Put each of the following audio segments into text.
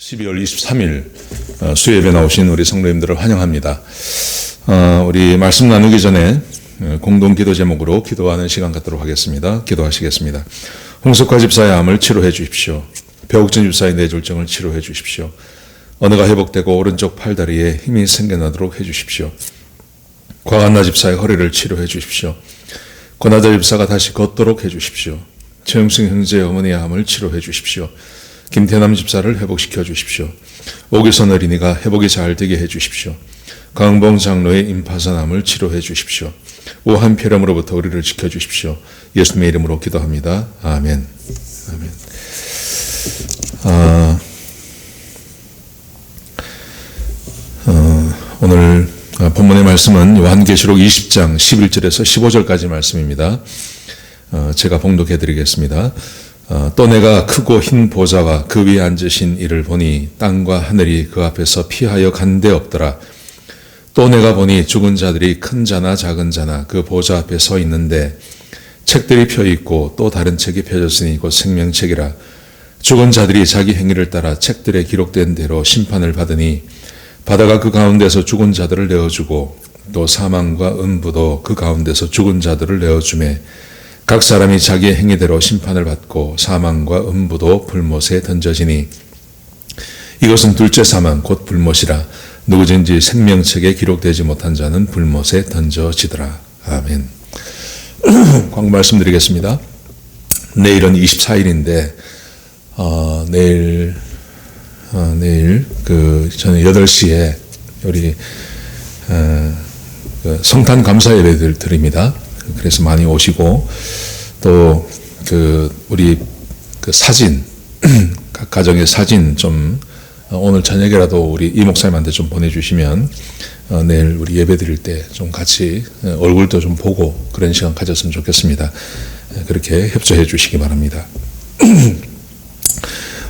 12월 23일 수요예배 나오신 우리 성도님들을 환영합니다. 우리 말씀 나누기 전에 공동 기도 제목으로 기도하는 시간 갖도록 하겠습니다. 기도하시겠습니다. 홍석화 집사의 암을 치료해 주십시오. 배옥진 집사의 뇌졸중을 치료해 주십시오. 언어가 회복되고 오른쪽 팔다리에 힘이 생겨나도록 해 주십시오. 곽한나 집사의 허리를 치료해 주십시오. 권하자 집사가 다시 걷도록 해 주십시오. 최영승 형제의 어머니의 암을 치료해 주십시오. 김태남 집사를 회복시켜 주십시오. 오기선 어린이가 회복이 잘 되게 해 주십시오. 강봉 장로의 임파선암을 치료해 주십시오. 오한폐렴으로부터 우리를 지켜 주십시오. 예수님의 이름으로 기도합니다. 아멘. 아멘. 오늘 본문의 말씀은 요한계시록 20장 11절에서 15절까지 말씀입니다. 제가 봉독해 드리겠습니다. 또 내가 크고 흰 보좌와 그 위에 앉으신 이를 보니 땅과 하늘이 그 앞에서 피하여 간 데 없더라. 또 내가 보니 죽은 자들이 큰 자나 작은 자나 그 보좌 앞에 서 있는데 책들이 펴 있고 또 다른 책이 펴졌으니 곧 생명책이라. 죽은 자들이 자기 행위를 따라 책들에 기록된 대로 심판을 받으니 바다가 그 가운데서 죽은 자들을 내어주고 또 사망과 음부도 그 가운데서 죽은 자들을 내어주매 각 사람이 자기의 행위대로 심판을 받고 사망과 음부도 불못에 던져지니 이것은 둘째 사망 곧 불못이라. 누구든지 생명책에 기록되지 못한 자는 불못에 던져지더라. 아멘. 광고 말씀드리겠습니다. 내일은 24일인데 내일 저는 8시에 우리 성탄 감사 예배를 드립니다. 그래서 많이 오시고 또 우리 사진 각 가정의 사진 좀 오늘 저녁에라도 우리 이 목사님한테 좀 보내주시면 내일 우리 예배 드릴 때 좀 같이 얼굴도 좀 보고 그런 시간 가졌으면 좋겠습니다. 그렇게 협조해 주시기 바랍니다.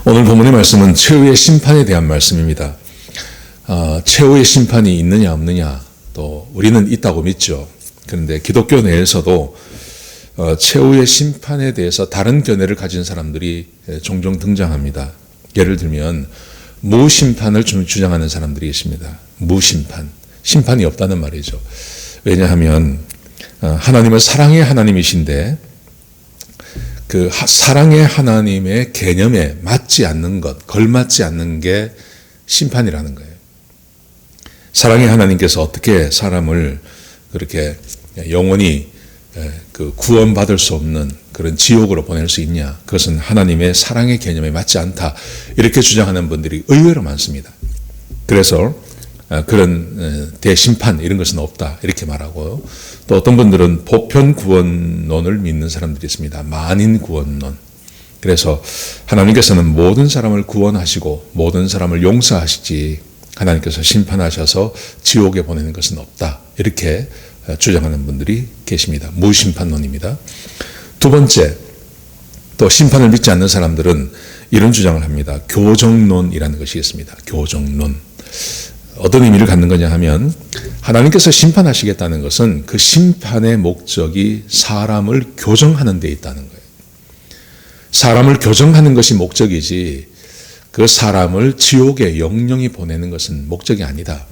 오늘 본문의 말씀은 최후의 심판에 대한 말씀입니다. 최후의 심판이 있느냐 없느냐 또 우리는 있다고 믿죠. 그런데 기독교 내에서도 최후의 심판에 대해서 다른 견해를 가진 사람들이 종종 등장합니다. 예를 들면 무심판을 주장하는 사람들이 있습니다. 무심판, 심판이 없다는 말이죠. 왜냐하면 하나님은 사랑의 하나님이신데 그 사랑의 하나님의 개념에 맞지 않는 것, 걸맞지 않는 게 심판이라는 거예요. 사랑의 하나님께서 어떻게 사람을 그렇게 영원히 구원받을 수 없는 그런 지옥으로 보낼 수 있냐? 그것은 하나님의 사랑의 개념에 맞지 않다. 이렇게 주장하는 분들이 의외로 많습니다. 그래서 그런 대심판 이런 것은 없다. 이렇게 말하고 또 어떤 분들은 보편 구원론을 믿는 사람들이 있습니다. 만인 구원론. 그래서 하나님께서는 모든 사람을 구원하시고 모든 사람을 용서하시지 하나님께서 심판하셔서 지옥에 보내는 것은 없다. 이렇게 주장하는 분들이 계십니다. 무심판론입니다. 두 번째, 또 심판을 믿지 않는 사람들은 이런 주장을 합니다. 교정론이라는 것이 있습니다. 교정론. 어떤 의미를 갖는 거냐 하면 하나님께서 심판하시겠다는 것은 그 심판의 목적이 사람을 교정하는 데 있다는 거예요. 사람을 교정하는 것이 목적이지 그 사람을 지옥에 영영히 보내는 것은 목적이 아니다.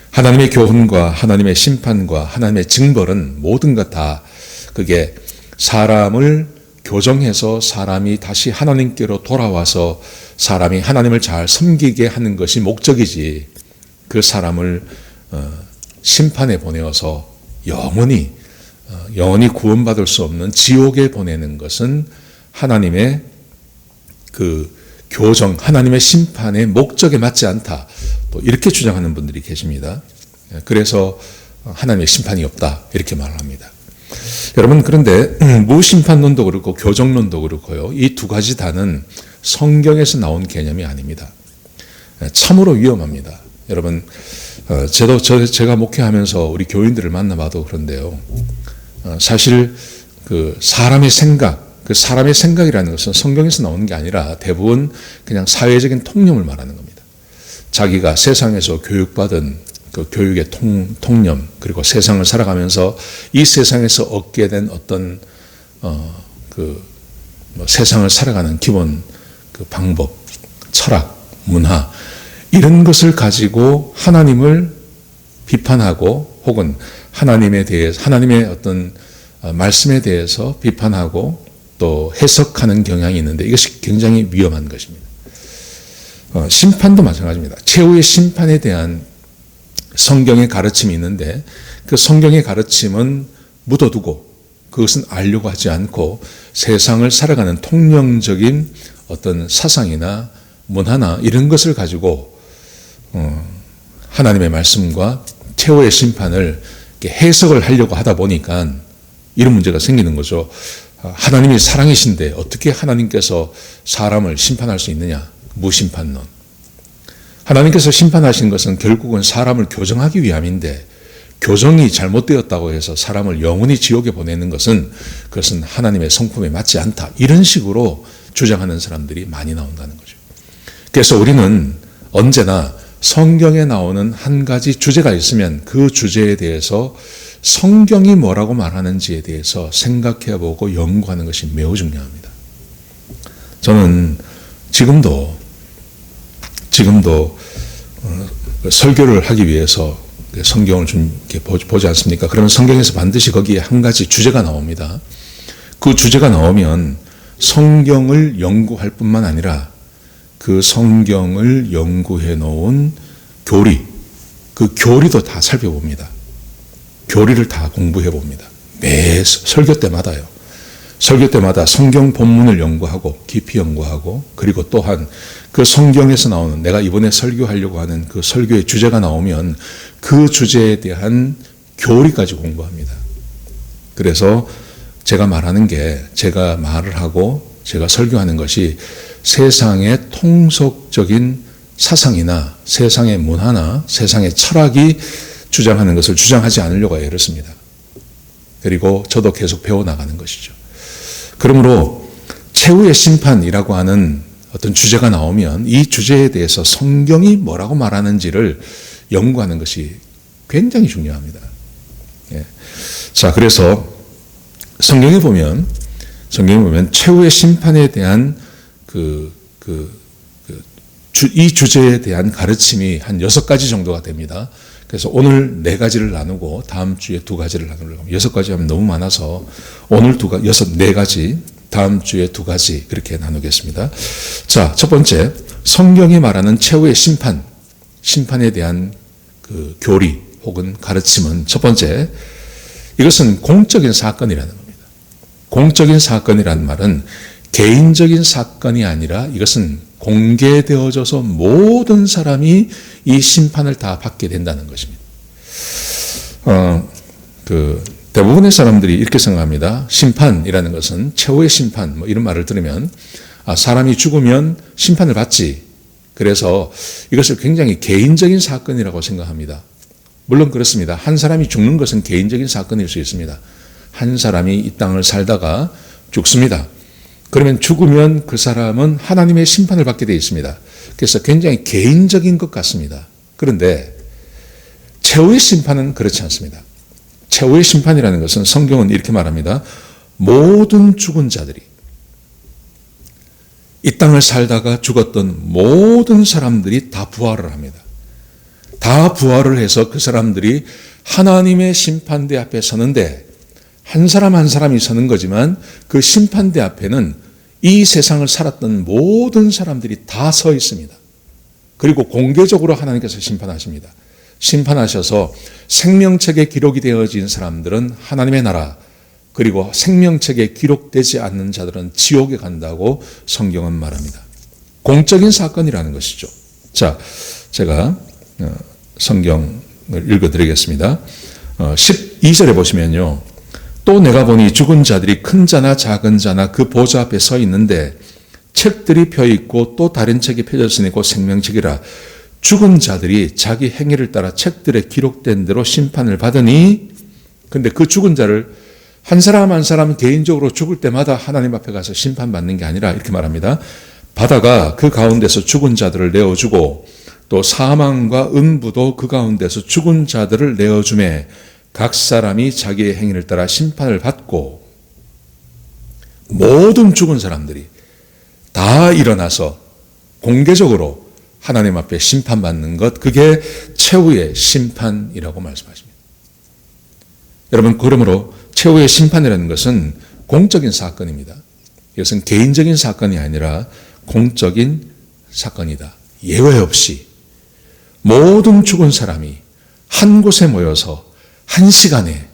하나님의 교훈과 하나님의 심판과 하나님의 징벌은 모든 것 다 그게 사람을 교정해서 사람이 다시 하나님께로 돌아와서 사람이 하나님을 잘 섬기게 하는 것이 목적이지 그 사람을 심판에 보내어서 영원히 구원받을 수 없는 지옥에 보내는 것은 하나님의 교정, 하나님의 심판의 목적에 맞지 않다. 또 이렇게 주장하는 분들이 계십니다. 그래서 하나님의 심판이 없다. 이렇게 말을 합니다. 여러분, 그런데 무심판론도 그렇고 교정론도 그렇고요. 이 두 가지 다는 성경에서 나온 개념이 아닙니다. 참으로 위험합니다. 여러분, 제가 목회하면서 우리 교인들을 만나봐도 그런데요. 사실 사람의 생각이라는 것은 성경에서 나오는 게 아니라 대부분 그냥 사회적인 통념을 말하는 겁니다. 자기가 세상에서 교육받은 그 교육의 통념, 그리고 세상을 살아가면서 이 세상에서 얻게 된 어떤 세상을 살아가는 기본 방법, 철학, 문화, 이런 것을 가지고 하나님을 비판하고 혹은 하나님에 대해서, 하나님의 어떤 말씀에 대해서 비판하고 또 해석하는 경향이 있는데 이것이 굉장히 위험한 것입니다. 심판도 마찬가지입니다. 최후의 심판에 대한 성경의 가르침이 있는데 그 성경의 가르침은 묻어두고 그것은 알려고 하지 않고 세상을 살아가는 통념적인 어떤 사상이나 문화나 이런 것을 가지고 하나님의 말씀과 최후의 심판을 해석을 하려고 하다 보니까 이런 문제가 생기는 거죠. 하나님이 사랑이신데 어떻게 하나님께서 사람을 심판할 수 있느냐? 무심판론. 하나님께서 심판하신 것은 결국은 사람을 교정하기 위함인데 교정이 잘못되었다고 해서 사람을 영원히 지옥에 보내는 것은 그것은 하나님의 성품에 맞지 않다. 이런 식으로 주장하는 사람들이 많이 나온다는 거죠. 그래서 우리는 언제나 성경에 나오는 한 가지 주제가 있으면 그 주제에 대해서 성경이 뭐라고 말하는지에 대해서 생각해 보고 연구하는 것이 매우 중요합니다. 저는 지금도 설교를 하기 위해서 성경을 좀 이렇게 보지 않습니까? 그러면 성경에서 반드시 거기에 한 가지 주제가 나옵니다. 그 주제가 나오면 성경을 연구할 뿐만 아니라 그 성경을 연구해 놓은 교리, 그 교리도 다 살펴봅니다. 교리를 다 공부해 봅니다. 매 설교 때마다요. 설교 때마다 성경 본문을 연구하고 깊이 연구하고 그리고 또한 그 성경에서 나오는 내가 이번에 설교하려고 하는 그 설교의 주제가 나오면 그 주제에 대한 교리까지 공부합니다. 그래서 제가 말하는 게 제가 말을 하고 제가 설교하는 것이 세상의 통속적인 사상이나 세상의 문화나 세상의 철학이 주장하는 것을 주장하지 않으려고 애를 씁니다. 그리고 저도 계속 배워나가는 것이죠. 그러므로 최후의 심판이라고 하는 어떤 주제가 나오면 이 주제에 대해서 성경이 뭐라고 말하는지를 연구하는 것이 굉장히 중요합니다. 예. 자, 그래서 성경에 보면 최후의 심판에 대한 이 주제에 대한 가르침이 한 6가지 정도가 됩니다. 그래서 오늘 4가지를 나누고 다음 주에 2가지를 나누려고 합니다. 6가지 하면 너무 많아서 오늘 4가지, 다음 주에 2가지 그렇게 나누겠습니다. 자, 첫 번째, 성경이 말하는 최후의 심판에 대한 그 교리 혹은 가르침은 첫 번째, 이것은 공적인 사건이라는 겁니다. 공적인 사건이라는 말은 개인적인 사건이 아니라 이것은 공개되어져서 모든 사람이 이 심판을 다 받게 된다는 것입니다. 대부분의 사람들이 이렇게 생각합니다. 심판이라는 것은 최후의 심판, 이런 말을 들으면 사람이 죽으면 심판을 받지. 그래서 이것을 굉장히 개인적인 사건이라고 생각합니다. 물론 그렇습니다. 한 사람이 죽는 것은 개인적인 사건일 수 있습니다. 한 사람이 이 땅을 살다가 죽습니다. 그러면 죽으면 그 사람은 하나님의 심판을 받게 되어 있습니다. 그래서 굉장히 개인적인 것 같습니다. 그런데 최후의 심판은 그렇지 않습니다. 최후의 심판이라는 것은 성경은 이렇게 말합니다. 모든 죽은 자들이, 이 땅을 살다가 죽었던 모든 사람들이 다 부활을 합니다. 다 부활을 해서 그 사람들이 하나님의 심판대 앞에 서는데 한 사람 한 사람이 서는 거지만 그 심판대 앞에는 이 세상을 살았던 모든 사람들이 다 서 있습니다. 그리고 공개적으로 하나님께서 심판하십니다. 심판하셔서 생명책에 기록이 되어진 사람들은 하나님의 나라, 그리고 생명책에 기록되지 않는 자들은 지옥에 간다고 성경은 말합니다. 공적인 사건이라는 것이죠. 자, 제가 성경을 읽어드리겠습니다. 12절에 보시면요. 또 내가 보니 죽은 자들이 큰 자나 작은 자나 그 보좌 앞에 서 있는데 책들이 펴 있고 또 다른 책이 펴졌으니 곧 생명책이라. 죽은 자들이 자기 행위를 따라 책들에 기록된 대로 심판을 받으니, 근데 그 죽은 자를 한 사람 한 사람 개인적으로 죽을 때마다 하나님 앞에 가서 심판받는 게 아니라 이렇게 말합니다. 바다가 그 가운데서 죽은 자들을 내어주고 또 사망과 음부도 그 가운데서 죽은 자들을 내어주매 각 사람이 자기의 행위를 따라 심판을 받고, 모든 죽은 사람들이 다 일어나서 공개적으로 하나님 앞에 심판받는 것, 그게 최후의 심판이라고 말씀하십니다. 여러분, 그러므로 최후의 심판이라는 것은 공적인 사건입니다. 이것은 개인적인 사건이 아니라 공적인 사건이다. 예외 없이 모든 죽은 사람이 한 곳에 모여서 한 시간에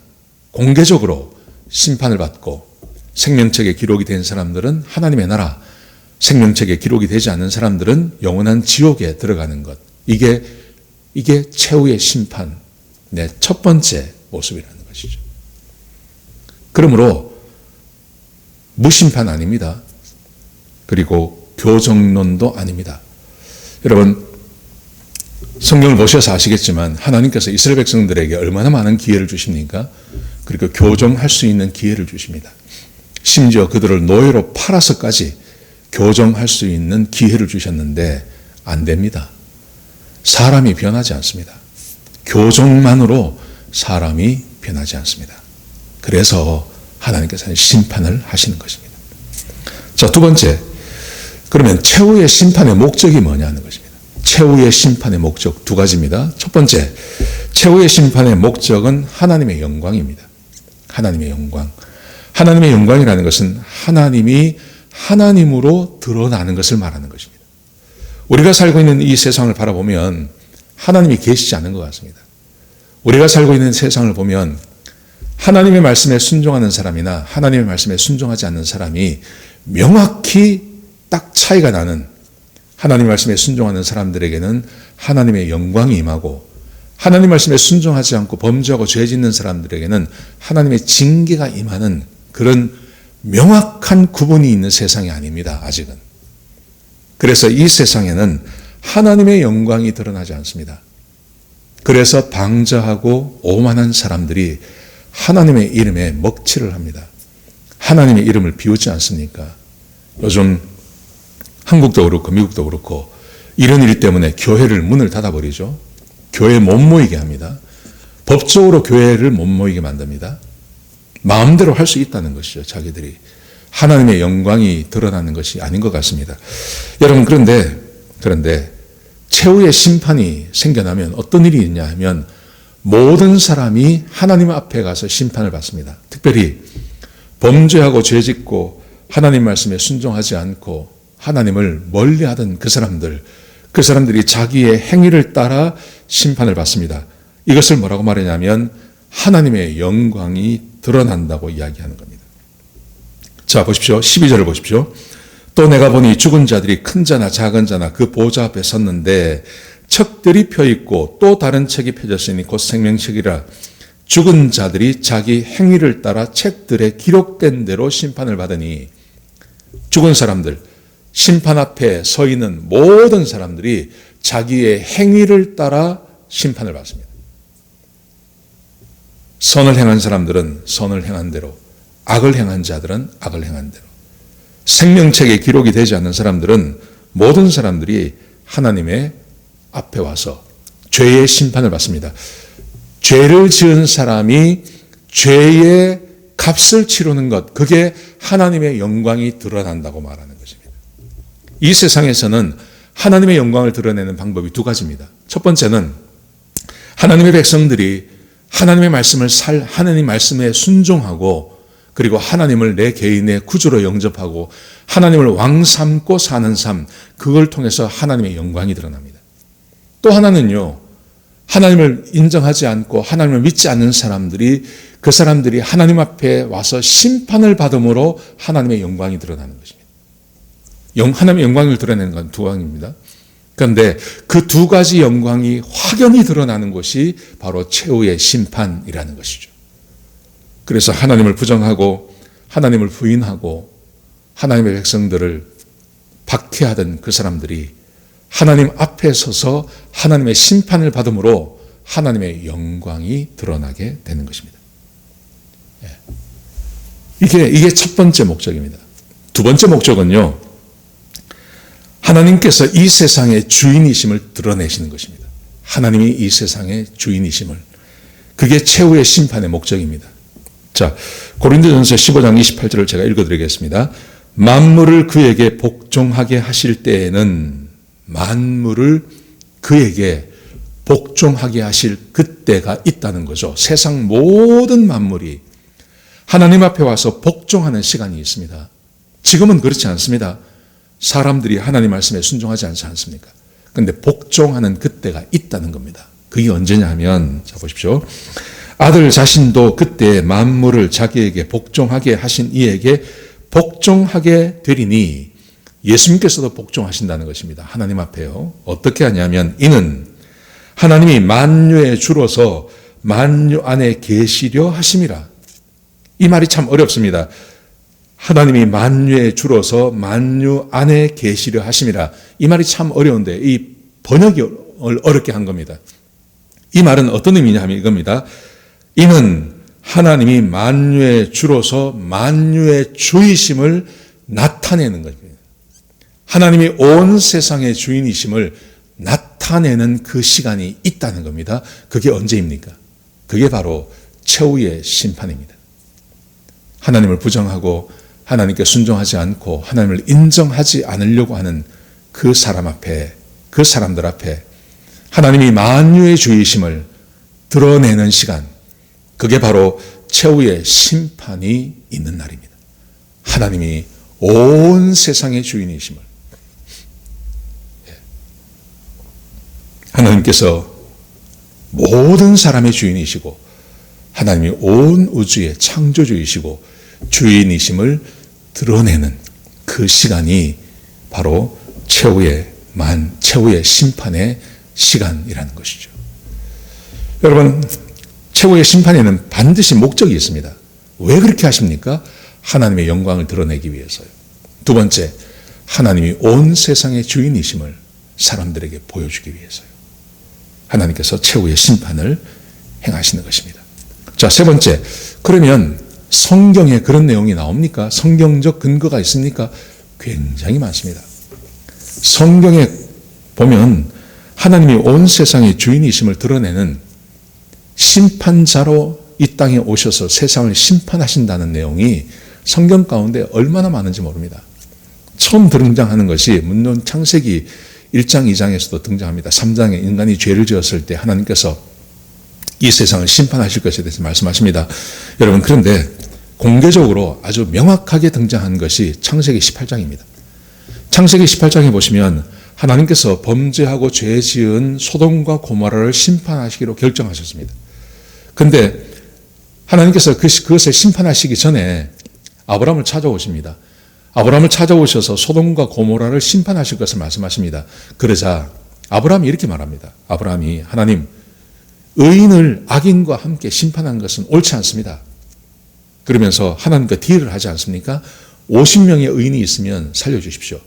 공개적으로 심판을 받고, 생명책에 기록이 된 사람들은 하나님의 나라, 생명책에 기록이 되지 않는 사람들은 영원한 지옥에 들어가는 것. 이게 최후의 심판의 첫 번째 모습이라는 것이죠. 그러므로 무심판 아닙니다. 그리고 교정론도 아닙니다. 여러분, 성경을 보셔서 아시겠지만 하나님께서 이스라엘 백성들에게 얼마나 많은 기회를 주십니까? 그리고 교정할 수 있는 기회를 주십니다. 심지어 그들을 노예로 팔아서까지 교정할 수 있는 기회를 주셨는데 안 됩니다. 사람이 변하지 않습니다. 교정만으로 사람이 변하지 않습니다. 그래서 하나님께서는 심판을 하시는 것입니다. 자, 두 번째, 그러면 최후의 심판의 목적이 뭐냐는 것입니다. 최후의 심판의 목적 두 가지입니다. 첫 번째, 최후의 심판의 목적은 하나님의 영광입니다. 하나님의 영광. 하나님의 영광이라는 것은 하나님이 하나님으로 드러나는 것을 말하는 것입니다. 우리가 살고 있는 이 세상을 바라보면 하나님이 계시지 않은 것 같습니다. 우리가 살고 있는 세상을 보면 하나님의 말씀에 순종하는 사람이나 하나님의 말씀에 순종하지 않는 사람이 명확히 딱 차이가 나는, 하나님의 말씀에 순종하는 사람들에게는 하나님의 영광이 임하고, 하나님 말씀에 순종하지 않고 범죄하고 죄 짓는 사람들에게는 하나님의 징계가 임하는 그런 명확한 구분이 있는 세상이 아닙니다. 아직은. 그래서 이 세상에는 하나님의 영광이 드러나지 않습니다. 그래서 방자하고 오만한 사람들이 하나님의 이름에 먹칠을 합니다. 하나님의 이름을 비웃지 않습니까? 요즘 한국도 그렇고 미국도 그렇고 이런 일 때문에 교회를 문을 닫아버리죠. 교회 못 모이게 합니다. 법적으로 교회를 못 모이게 만듭니다. 마음대로 할 수 있다는 것이죠. 자기들이. 하나님의 영광이 드러나는 것이 아닌 것 같습니다. 여러분, 그런데 최후의 심판이 생겨나면 어떤 일이 있냐 하면 모든 사람이 하나님 앞에 가서 심판을 받습니다. 특별히 범죄하고 죄짓고 하나님 말씀에 순종하지 않고 하나님을 멀리하던 그 사람들이 자기의 행위를 따라 심판을 받습니다. 이것을 뭐라고 말하냐면 하나님의 영광이 드러난다고 이야기하는 겁니다. 자, 보십시오. 12절을 보십시오. 또 내가 보니 죽은 자들이 큰 자나 작은 자나 그 보좌 앞에 섰는데 척들이 펴있고 또 다른 책이 펴졌으니 곧 생명책이라. 죽은 자들이 자기 행위를 따라 책들에 기록된 대로 심판을 받으니, 죽은 사람들, 심판 앞에 서 있는 모든 사람들이 자기의 행위를 따라 심판을 받습니다. 선을 행한 사람들은 선을 행한 대로, 악을 행한 자들은 악을 행한 대로, 생명책에 기록이 되지 않는 사람들은 모든 사람들이 하나님의 앞에 와서 죄의 심판을 받습니다. 죄를 지은 사람이 죄의 값을 치르는 것, 그게 하나님의 영광이 드러난다고 말하는 것입니다. 이 세상에서는 하나님의 영광을 드러내는 방법이 두 가지입니다. 첫 번째는 하나님의 백성들이 하나님의 말씀을 하나님 말씀에 순종하고, 그리고 하나님을 내 개인의 구주로 영접하고 하나님을 왕 삼고 사는 삶, 그걸 통해서 하나님의 영광이 드러납니다. 또 하나는요, 하나님을 인정하지 않고 하나님을 믿지 않는 사람들이, 그 사람들이 하나님 앞에 와서 심판을 받음으로 하나님의 영광이 드러나는 것입니다. 하나님의 영광을 드러내는 건 두 가지입니다. 그런데 그 두 가지 영광이 확연히 드러나는 것이 바로 최후의 심판이라는 것이죠. 그래서 하나님을 부정하고 하나님을 부인하고 하나님의 백성들을 박해하던 그 사람들이 하나님 앞에 서서 하나님의 심판을 받음으로 하나님의 영광이 드러나게 되는 것입니다. 이게 첫 번째 목적입니다. 두 번째 목적은요, 하나님께서 이 세상의 주인이심을 드러내시는 것입니다. 하나님이 이 세상의 주인이심을. 그게 최후의 심판의 목적입니다. 자, 고린도전서 15장 28절을 제가 읽어드리겠습니다. 만물을 그에게 복종하게 하실 때에는 만물을 그에게 복종하게 하실 그때가 있다는 거죠. 세상 모든 만물이 하나님 앞에 와서 복종하는 시간이 있습니다. 지금은 그렇지 않습니다. 사람들이 하나님 말씀에 순종하지 않지 않습니까? 그런데 복종하는 그때가 있다는 겁니다. 그게 언제냐 하면, 자 보십시오. 아들 자신도 그때 만물을 자기에게 복종하게 하신 이에게 복종하게 되리니, 예수님께서도 복종하신다는 것입니다. 하나님 앞에요. 어떻게 하냐면, 이는 하나님이 만유의 주로서 만유 안에 계시려 하심이라. 이 말이 참 어렵습니다. 하나님이 만유의 주로서 만유 안에 계시려 하심이라. 이 말이 참 어려운데 이 번역이 어렵게 한 겁니다. 이 말은 어떤 의미냐 하면 이겁니다. 이는 하나님이 만유의 주로서 만유의 주이심을 나타내는 것입니다. 하나님이 온 세상의 주인이심을 나타내는 그 시간이 있다는 겁니다. 그게 언제입니까? 그게 바로 최후의 심판입니다. 하나님을 부정하고 하나님께 순종하지 않고 하나님을 인정하지 않으려고 하는 그 사람 앞에, 그 사람들 앞에 하나님이 만유의 주이심을 드러내는 시간, 그게 바로 최후의 심판이 있는 날입니다. 하나님이 온 세상의 주인이심을, 하나님께서 모든 사람의 주인이시고 하나님이 온 우주의 창조주이시고 주인이심을 드러내는 그 시간이 바로 최후의 심판의 시간이라는 것이죠. 여러분, 최후의 심판에는 반드시 목적이 있습니다. 왜 그렇게 하십니까? 하나님의 영광을 드러내기 위해서요. 두 번째, 하나님이 온 세상의 주인이심을 사람들에게 보여주기 위해서요. 하나님께서 최후의 심판을 행하시는 것입니다. 자, 세 번째, 그러면 성경에 그런 내용이 나옵니까? 성경적 근거가 있습니까? 굉장히 많습니다. 성경에 보면 하나님이 온 세상의 주인이심을 드러내는 심판자로 이 땅에 오셔서 세상을 심판하신다는 내용이 성경 가운데 얼마나 많은지 모릅니다. 처음 등장하는 것이 물론 창세기 1장, 2장에서도 등장합니다. 3장에 인간이 죄를 지었을 때 하나님께서 이 세상을 심판하실 것에 대해서 말씀하십니다. 여러분, 그런데 공개적으로 아주 명확하게 등장한 것이 창세기 18장입니다. 창세기 18장에 보시면 하나님께서 범죄하고 죄 지은 소돔과 고모라를 심판하시기로 결정하셨습니다. 그런데 하나님께서 그것을 심판하시기 전에 아브라함을 찾아오십니다. 아브라함을 찾아오셔서 소돔과 고모라를 심판하실 것을 말씀하십니다. 그러자 아브라함이 이렇게 말합니다. 아브라함이, 하나님, 의인을 악인과 함께 심판한 것은 옳지 않습니다. 그러면서 하나님과 딜을 하지 않습니까? 50명의 의인이 있으면 살려주십시오.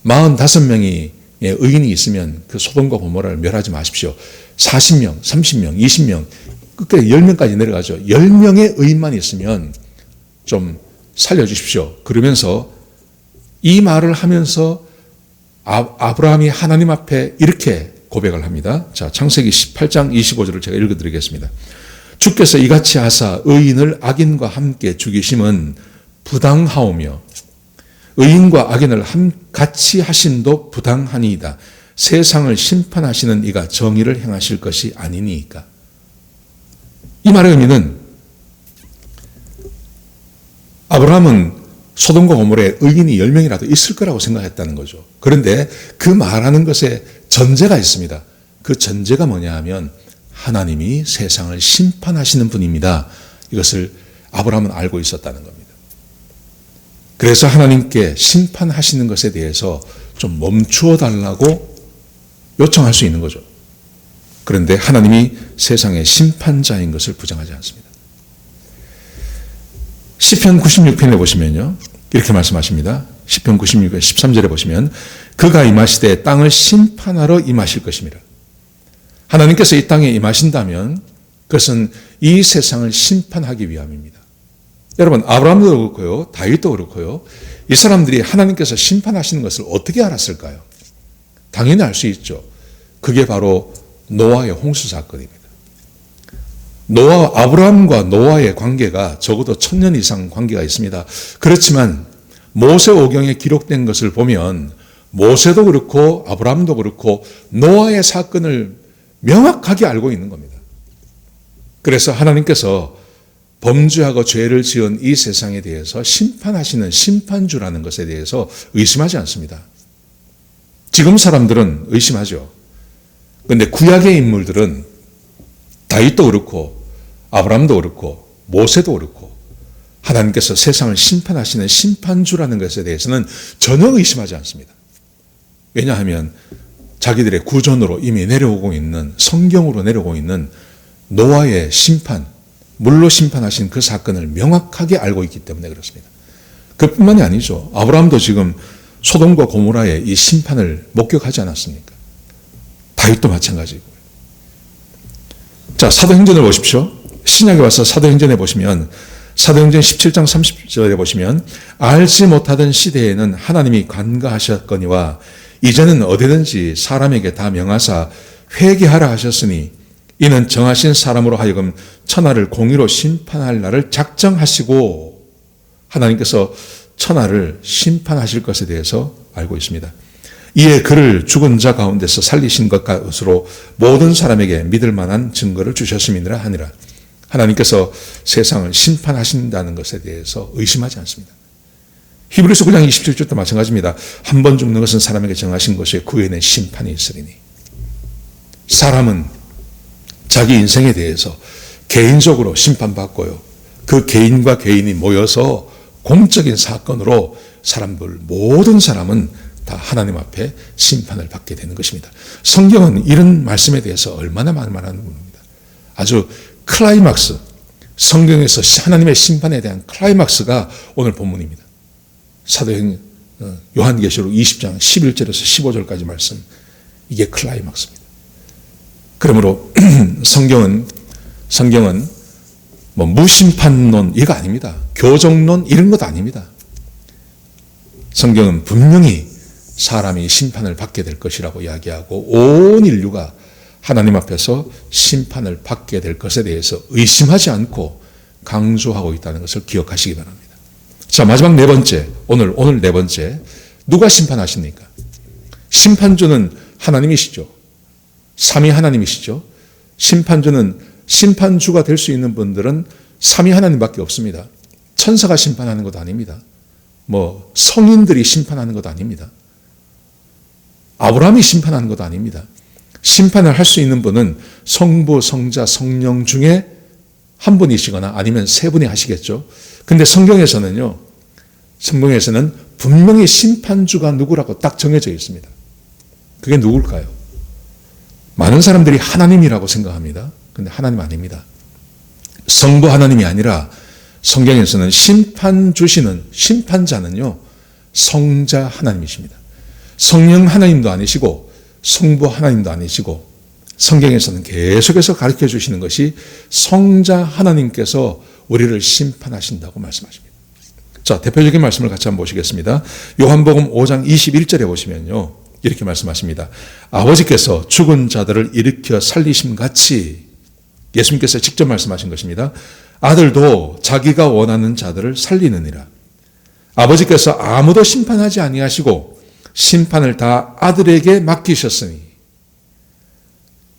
45명의 의인이 있으면 그 소돔과 고모라를 멸하지 마십시오. 40명, 30명, 20명, 끝까지 10명까지 내려가죠. 10명의 의인만 있으면 좀 살려주십시오. 그러면서 이 말을 하면서 아브라함이 하나님 앞에 이렇게 고백을 합니다. 자, 창세기 18장 25절을 제가 읽어드리겠습니다. 주께서 이같이 하사 의인을 악인과 함께 죽이심은 부당하오며 의인과 악인을 같이 하심도 부당하니이다. 세상을 심판하시는 이가 정의를 행하실 것이 아니니까. 이 말의 의미는 아브라함은 소돔과 고모라에 의인이 10명이라도 있을 거라고 생각했다는 거죠. 그런데 그 말하는 것에 전제가 있습니다. 그 전제가 뭐냐 하면 하나님이 세상을 심판하시는 분입니다. 이것을 아브라함은 알고 있었다는 겁니다. 그래서 하나님께 심판하시는 것에 대해서 좀 멈추어 달라고 요청할 수 있는 거죠. 그런데 하나님이 세상의 심판자인 것을 부정하지 않습니다. 시편 96편에 보시면요, 이렇게 말씀하십니다. 시편 96편 13절에 보시면 그가 임하시되 땅을 심판하러 임하실 것입니다. 하나님께서 이 땅에 임하신다면 그것은 이 세상을 심판하기 위함입니다. 여러분, 아브라함도 그렇고요, 다윗도 그렇고요, 이 사람들이 하나님께서 심판하시는 것을 어떻게 알았을까요? 당연히 알 수 있죠. 그게 바로 노아의 홍수 사건입니다. 아브라함과 노아의 관계가 적어도 1000년 이상 관계가 있습니다. 그렇지만 모세오경에 기록된 것을 보면 모세도 그렇고 아브라함도 그렇고 노아의 사건을 명확하게 알고 있는 겁니다. 그래서 하나님께서 범죄하고 죄를 지은 이 세상에 대해서 심판하시는 심판주라는 것에 대해서 의심하지 않습니다. 지금 사람들은 의심하죠. 그런데 구약의 인물들은 다윗도 그렇고 아브라함도 그렇고 모세도 그렇고 하나님께서 세상을 심판하시는 심판주라는 것에 대해서는 전혀 의심하지 않습니다. 왜냐하면 자기들의 구전으로 이미 내려오고 있는, 성경으로 내려오고 있는 노아의 심판, 물로 심판하신 그 사건을 명확하게 알고 있기 때문에 그렇습니다. 그뿐만이 아니죠. 아브라함도 지금 소돔과 고모라의 이 심판을 목격하지 않았습니까? 다윗도 마찬가지고. 자, 사도행전을 보십시오. 신약에 와서 사도행전에 보시면 사도행전 17장 30절에 보시면 알지 못하던 시대에는 하나님이 관가하셨거니와 이제는 어디든지 사람에게 다 명하사 회개하라 하셨으니 이는 정하신 사람으로 하여금 천하를 공의로 심판할 날을 작정하시고 하나님께서 천하를 심판하실 것에 대해서 알고 있습니다. 이에 그를 죽은 자 가운데서 살리신 것으로 모든 사람에게 믿을 만한 증거를 주셨음이니라 하니라. 하나님께서 세상을 심판하신다는 것에 대해서 의심하지 않습니다. 히브리서 9장 27절도 마찬가지입니다. 한 번 죽는 것은 사람에게 정하신 것이요 그 후에는 심판이 있으리니. 사람은 자기 인생에 대해서 개인적으로 심판받고요. 그 개인과 개인이 모여서 공적인 사건으로 모든 사람은 다 하나님 앞에 심판을 받게 되는 것입니다. 성경은 이런 말씀에 대해서 얼마나 말하는 겁니다. 아주 클라이막스, 성경에서 하나님의 심판에 대한 클라이막스가 오늘 본문입니다. 요한계시록 20장 11절에서 15절까지 말씀, 이게 클라이막스입니다. 그러므로 성경은 뭐 무심판론 이거 아닙니다. 교정론 이런 것 아닙니다. 성경은 분명히 사람이 심판을 받게 될 것이라고 이야기하고 온 인류가 하나님 앞에서 심판을 받게 될 것에 대해서 의심하지 않고 강조하고 있다는 것을 기억하시기 바랍니다. 자, 마지막 네 번째, 오늘 네 번째, 누가 심판하십니까? 심판주는 하나님이시죠. 삼위 하나님이시죠. 심판주가 될 수 있는 분들은 삼위 하나님밖에 없습니다. 천사가 심판하는 것도 아닙니다. 뭐 성인들이 심판하는 것도 아닙니다. 아브라함이 심판하는 것도 아닙니다. 심판을 할 수 있는 분은 성부, 성자, 성령 중에 한 분이시거나 아니면 세 분이 하시겠죠. 근데 성경에서는 분명히 심판주가 누구라고 딱 정해져 있습니다. 그게 누굴까요? 많은 사람들이 하나님이라고 생각합니다. 근데 하나님 아닙니다. 성부 하나님이 아니라 성경에서는 심판자는요, 성자 하나님이십니다. 성령 하나님도 아니시고 성부 하나님도 아니시고 성경에서는 계속해서 가르쳐 주시는 것이 성자 하나님께서 우리를 심판하신다고 말씀하십니다. 자, 대표적인 말씀을 같이 한번 보시겠습니다. 요한복음 5장 21절에 보시면요, 이렇게 말씀하십니다. 아버지께서 죽은 자들을 일으켜 살리심 같이, 예수님께서 직접 말씀하신 것입니다. 아들도 자기가 원하는 자들을 살리느니라. 아버지께서 아무도 심판하지 아니하시고 심판을 다 아들에게 맡기셨으니,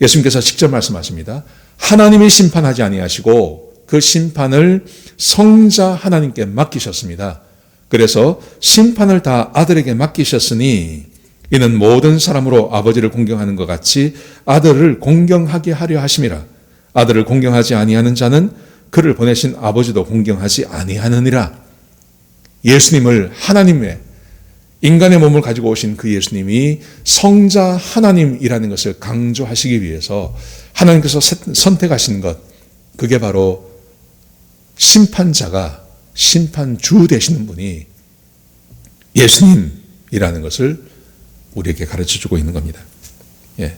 예수님께서 직접 말씀하십니다. 하나님이 심판하지 아니하시고 그 심판을 성자 하나님께 맡기셨습니다. 그래서 심판을 다 아들에게 맡기셨으니 이는 모든 사람으로 아버지를 공경하는 것 같이 아들을 공경하게 하려 하심이라. 아들을 공경하지 아니하는 자는 그를 보내신 아버지도 공경하지 아니하느니라. 예수님을 하나님의 인간의 몸을 가지고 오신 그 예수님이 성자 하나님이라는 것을 강조하시기 위해서 하나님께서 선택하신 것, 그게 바로 심판주 되시는 분이 예수님이라는 것을 우리에게 가르쳐주고 있는 겁니다. 예.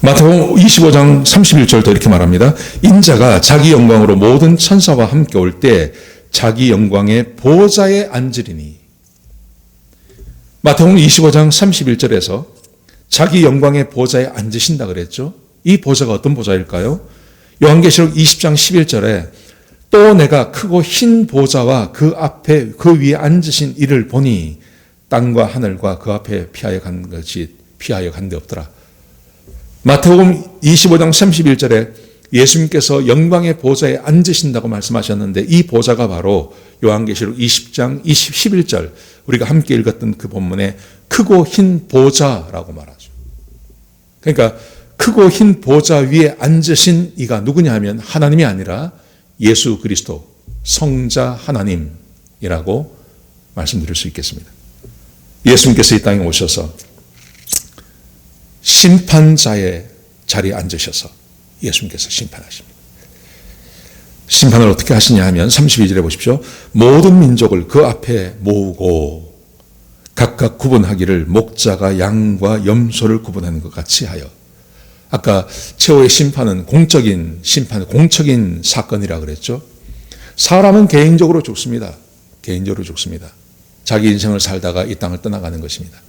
마태복음 25장 31절도 이렇게 말합니다. 인자가 자기 영광으로 모든 천사와 함께 올 때 자기 영광의 보좌에 앉으리니. 마태복음 25장 31절에서 자기 영광의 보좌에 앉으신다 그랬죠. 이 보좌가 어떤 보좌일까요? 요한계시록 20장 11절에 또 내가 크고 흰 보좌와 그 앞에 그 위에 앉으신 이를 보니 땅과 하늘과 그 앞에 피하여 간 데 없더라. 마태복음 25장 31절에 예수님께서 영광의 보좌에 앉으신다고 말씀하셨는데 이 보좌가 바로 요한계시록 20장 11절 우리가 함께 읽었던 그 본문에 크고 흰 보좌라고 말하죠. 그러니까 크고 흰 보좌 위에 앉으신 이가 누구냐 하면 하나님이 아니라 예수 그리스도 성자 하나님이라고 말씀드릴 수 있겠습니다. 예수님께서 이 땅에 오셔서 심판자의 자리에 앉으셔서 예수님께서 심판하십니다. 심판을 어떻게 하시냐 하면 32절에 보십시오. 모든 민족을 그 앞에 모으고 각각 구분하기를 목자가 양과 염소를 구분하는 것 같이 하여. 아까 최후의 심판은 공적인 심판, 공적인 사건이라 그랬죠. 사람은 개인적으로 죽습니다. 개인적으로 죽습니다. 자기 인생을 살다가 이 땅을 떠나가는 것입니다.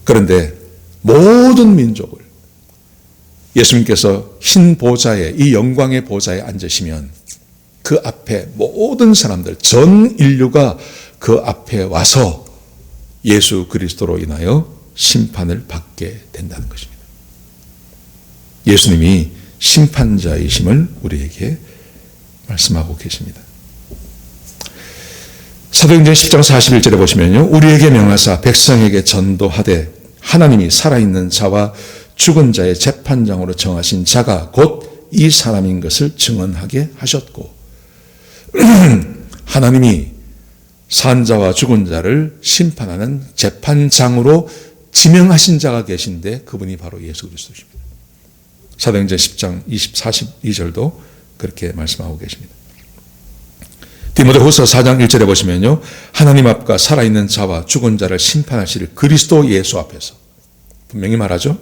그런데 모든 민족을 예수님께서 흰 보좌에 이 영광의 보좌에 앉으시면 그 앞에 모든 사람들 전 인류가 그 앞에 와서 예수 그리스도로 인하여 심판을 받게 된다는 것입니다. 예수님이 심판자이심을 우리에게 말씀하고 계십니다. 사도행전 10장 41절에 보시면요. 우리에게 명하사 백성에게 전도하되 하나님이 살아있는 자와 죽은 자의 재판장으로 정하신 자가 곧 이 사람인 것을 증언하게 하셨고 하나님이 산 자와 죽은 자를 심판하는 재판장으로 지명하신 자가 계신데 그분이 바로 예수 그리스도십니다. 사도행전 10장 42절도 그렇게 말씀하고 계십니다. 디모데후서 4장 1절에 보시면요. 하나님 앞과 살아있는 자와 죽은 자를 심판하실 그리스도 예수 앞에서 분명히 말하죠.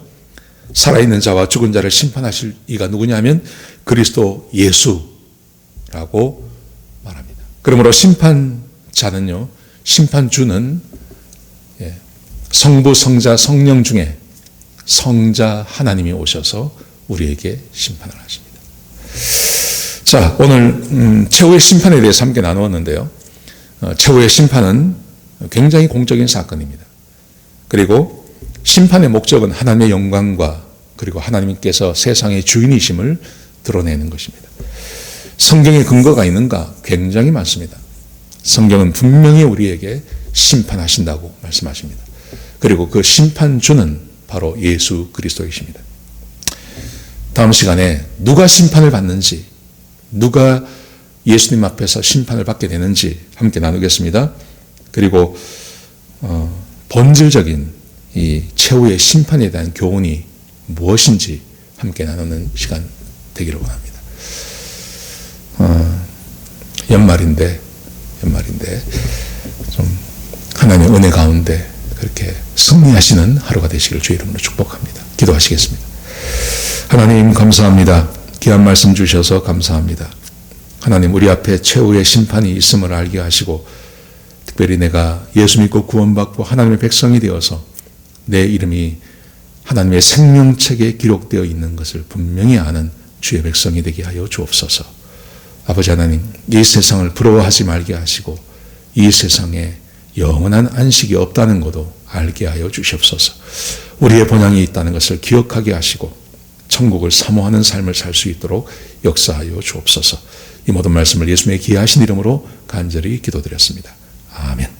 살아있는 자와 죽은 자를 심판하실 이가 누구냐 하면 그리스도 예수라고 말합니다. 그러므로 심판자는요. 심판주는 성부, 성자, 성령 중에 성자 하나님이 오셔서 우리에게 심판을 하십니다. 자, 오늘 최후의 심판에 대해서 함께 나누었는데요. 최후의 심판은 굉장히 공적인 사건입니다. 그리고 심판의 목적은 하나님의 영광과 그리고 하나님께서 세상의 주인이심을 드러내는 것입니다. 성경에 근거가 있는가? 굉장히 많습니다. 성경은 분명히 우리에게 심판하신다고 말씀하십니다. 그리고 그 심판주는 바로 예수 그리스도이십니다. 다음 시간에 누가 심판을 받는지, 누가 예수님 앞에서 심판을 받게 되는지 함께 나누겠습니다. 그리고 본질적인 이 최후의 심판에 대한 교훈이 무엇인지 함께 나누는 시간 되기를 원합니다. 연말인데 좀 하나님의 은혜 가운데 그렇게 승리하시는 하루가 되시길 주의 이름으로 축복합니다. 기도하시겠습니다. 하나님 감사합니다. 귀한 말씀 주셔서 감사합니다. 하나님 우리 앞에 최후의 심판이 있음을 알게 하시고 특별히 내가 예수 믿고 구원받고 하나님의 백성이 되어서 내 이름이 하나님의 생명책에 기록되어 있는 것을 분명히 아는 주의 백성이 되게 하여 주옵소서. 아버지 하나님 이 세상을 부러워하지 말게 하시고 이 세상에 영원한 안식이 없다는 것도 알게 하여 주시옵소서. 우리의 본향이 있다는 것을 기억하게 하시고 천국을 사모하는 삶을 살 수 있도록 역사하여 주옵소서. 이 모든 말씀을 예수님의 귀하신 이름으로 간절히 기도드렸습니다. 아멘.